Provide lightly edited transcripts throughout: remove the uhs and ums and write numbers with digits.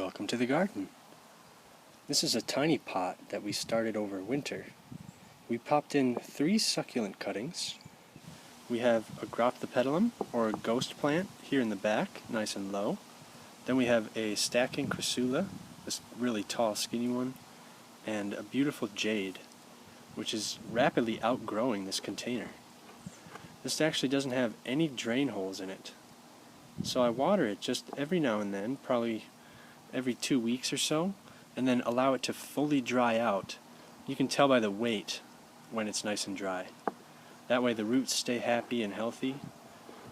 Welcome to the garden. This is a tiny pot that we started over winter. We popped in 3 succulent cuttings. We have a Graptopedilum, or a ghost plant, here in the back, nice and low. Then we have a stacking crassula, this really tall, skinny one, and a beautiful jade, which is rapidly outgrowing this container. This actually doesn't have any drain holes in it. So I water it just every now and then, probably every 2 weeks or so, and then allow it to fully dry out. You can tell by the weight when it's nice and dry. That way the roots stay happy and healthy.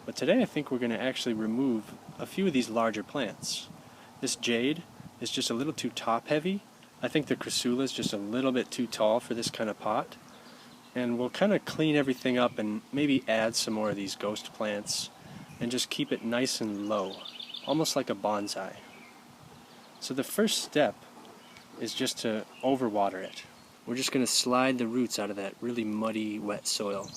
But today I think we're going to actually remove a few of these larger plants. This jade is just a little too top heavy. I think the crassula is just a little bit too tall for this kind of pot. And we'll kind of clean everything up and maybe add some more of these ghost plants and just keep it nice and low, almost like a bonsai. So the first step is just to overwater it. We're just going to slide the roots out of that really muddy, wet soil.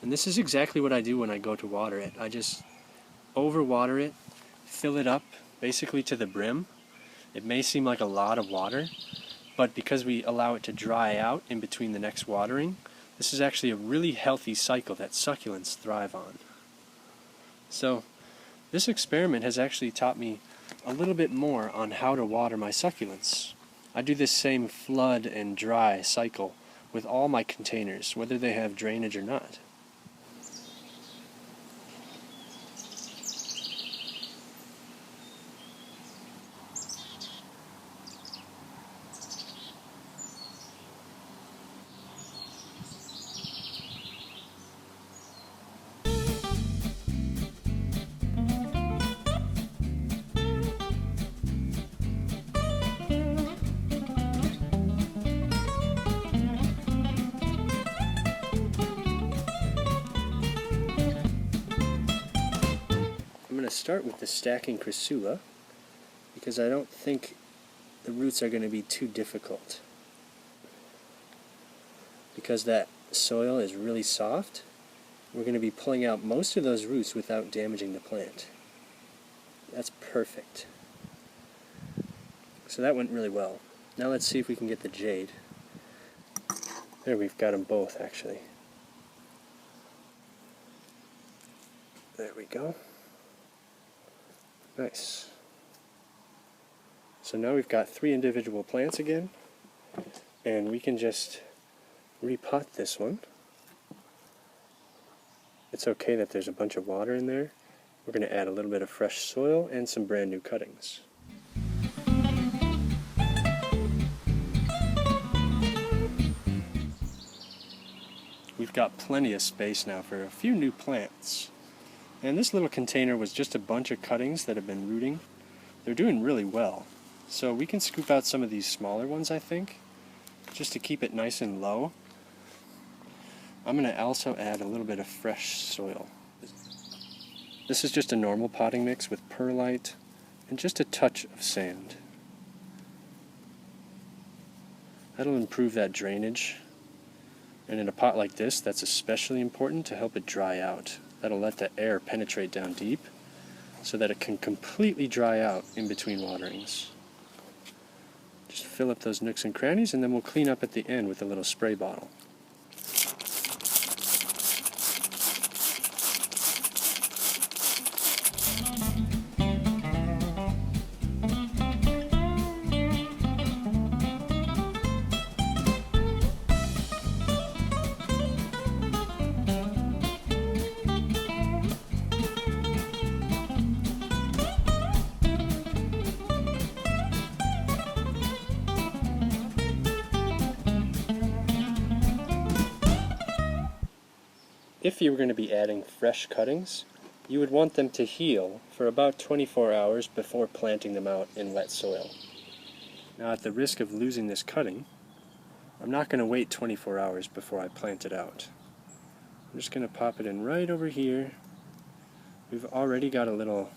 And this is exactly what I do when I go to water it. I just overwater it, fill it up basically to the brim. It may seem like a lot of water, but because we allow it to dry out in between the next watering, this is actually a really healthy cycle that succulents thrive on. So this experiment has actually taught me a little bit more on how to water my succulents. I do this same flood and dry cycle with all my containers, whether they have drainage or not. I'm going to start with the stacking crassula because I don't think the roots are going to be too difficult. Because that soil is really soft, we're going to be pulling out most of those roots without damaging the plant. That's perfect. So that went really well. Now let's see if we can get the jade. There, we've got them both actually. There we go. Nice. So now we've got 3 individual plants again, and we can just repot this one. It's okay that there's a bunch of water in there. We're going to add a little bit of fresh soil and some brand new cuttings. We've got plenty of space now for a few new plants. And this little container was just a bunch of cuttings that have been rooting. They're doing really well. So we can scoop out some of these smaller ones, I think, just to keep it nice and low. I'm going to also add a little bit of fresh soil. This is just a normal potting mix with perlite and just a touch of sand. That'll improve that drainage. And in a pot like this, that's especially important to help it dry out. That'll let the air penetrate down deep so that it can completely dry out in between waterings. Just fill up those nooks and crannies, and then we'll clean up at the end with a little spray bottle. If you were going to be adding fresh cuttings, you would want them to heal for about 24 hours before planting them out in wet soil. Now, at the risk of losing this cutting, I'm not going to wait 24 hours before I plant it out. I'm just going to pop it in right over here. We've already got a little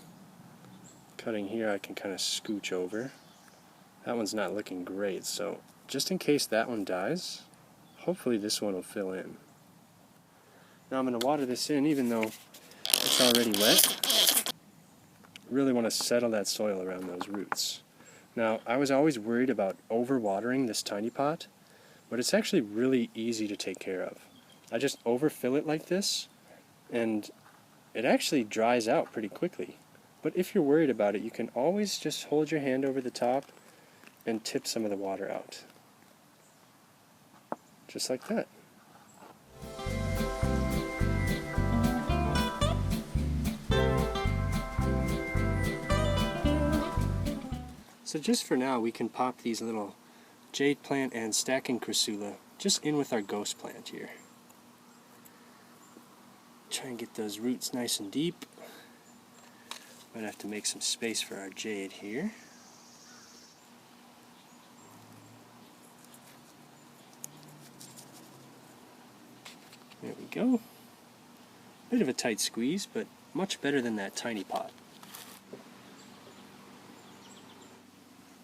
cutting here I can kind of scooch over. That one's not looking great, so just in case that one dies, hopefully this one will fill in. Now I'm going to water this in even though it's already wet. really want to settle that soil around those roots. Now, I was always worried about overwatering this tiny pot, but it's actually really easy to take care of. I just overfill it like this, and it actually dries out pretty quickly. But if you're worried about it, you can always just hold your hand over the top and tip some of the water out. Just like that. So just for now, we can pop these little jade plant and stacking crassula just in with our ghost plant here. Try and get those roots nice and deep. Might have to make some space for our jade here. There we go. Bit of a tight squeeze, but much better than that tiny pot.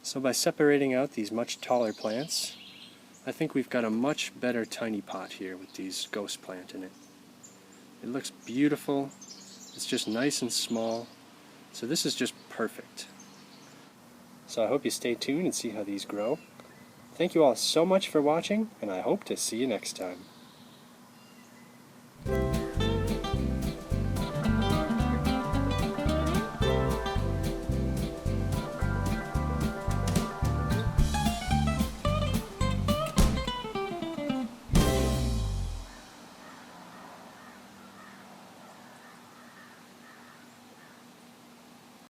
So by separating out these much taller plants, I think we've got a much better tiny pot here with these ghost plant in it. It looks beautiful. It's just nice and small. So this is just perfect. So I hope you stay tuned and see how these grow. Thank you all so much for watching, and I hope to see you next time.